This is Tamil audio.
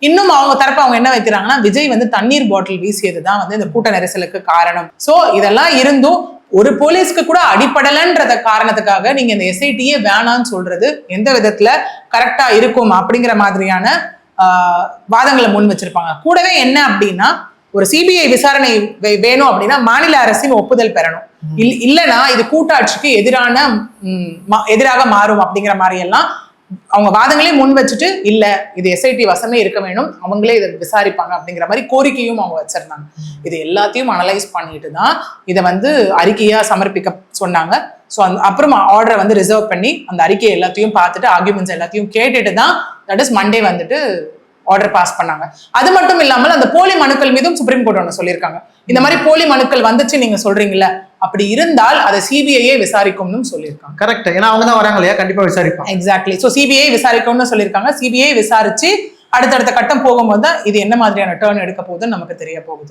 இன்னும் அவங்க தரப்பு அவங்க என்ன வைக்கிறாங்கன்னா விஜய் வந்து தண்ணீர் பாட்டில் வீசியதுதான் வந்து இந்த கூட்ட நெரிசலுக்கு காரணம். சோ இதெல்லாம் இருந்தும் ஒரு போலீஸ்க்கு கூட அடிப்படலன்றத காரணத்துக்காக நீங்க இந்த எஸ்ஐடியே வேணான்னு சொல்றது எந்த விதத்துல கரெக்டா இருக்கும் அப்படிங்கிற மாதிரியான வாதங்களை முன் வச்சிருப்பாங்க. கூடவே என்ன அப்படின்னா ஒரு சிபிஐ விசாரணை வேணும் அப்படின்னா மாநில அரசின் ஒப்புதல் பெறணும். இல்லைன்னா இது கூட்டாட்சிக்கு எதிராக மாறும் அப்படிங்கிற மாதிரி எல்லாம் அவங்க வாதங்களையும் முன் வச்சுட்டு இல்ல இது எஸ்ஐடி வசமே இருக்க வேணும், அவங்களே இதை விசாரிப்பாங்க அப்படிங்கிற மாதிரி கோரிக்கையும் அவங்க வச்சிருந்தாங்க. இது எல்லாத்தையும் அனலைஸ் பண்ணிட்டு தான் இதை வந்து அறிக்கையா சமர்ப்பிக்க சொன்னாங்க. ஸோ அப்புறம் ஆர்டரை வந்து ரிசர்வ் பண்ணி அந்த அறிக்கையை எல்லாத்தையும் பார்த்துட்டு ஆர்குமெண்ட்ஸ் எல்லாத்தையும் கேட்டுட்டு தான் தட் இஸ் மண்டே வந்துட்டு ஆர்டர் பாஸ் பண்ணாங்க. அது மட்டும் இல்லாமல் அந்த போலி மனுக்கள் மீதும் சுப்ரீம் கோர்ட் ஒன்று சொல்லியிருக்காங்க. இந்த மாதிரி போலி மனுக்கள் வந்துச்சு நீங்க சொல்றீங்கல்ல, அப்படி இருந்தால் அதை சிபிஐயே விசாரிக்கும்னு சொல்லியிருக்காங்க. கரெக்ட், ஏன்னா அவங்க தான் வராங்க இல்லையா, கண்டிப்பா விசாரிப்பாங்க. எக்ஸாக்ட்லி. ஸோ சிபிஐ விசாரிக்கும்னு சொல்லியிருக்காங்க. சிபிஐ விசாரிச்சு அடுத்தடுத்த கட்டம் போகும்போது தான் இது என்ன மாதிரியான டேர்ன் எடுக்க போகுதுன்னு நமக்கு தெரிய போகுது.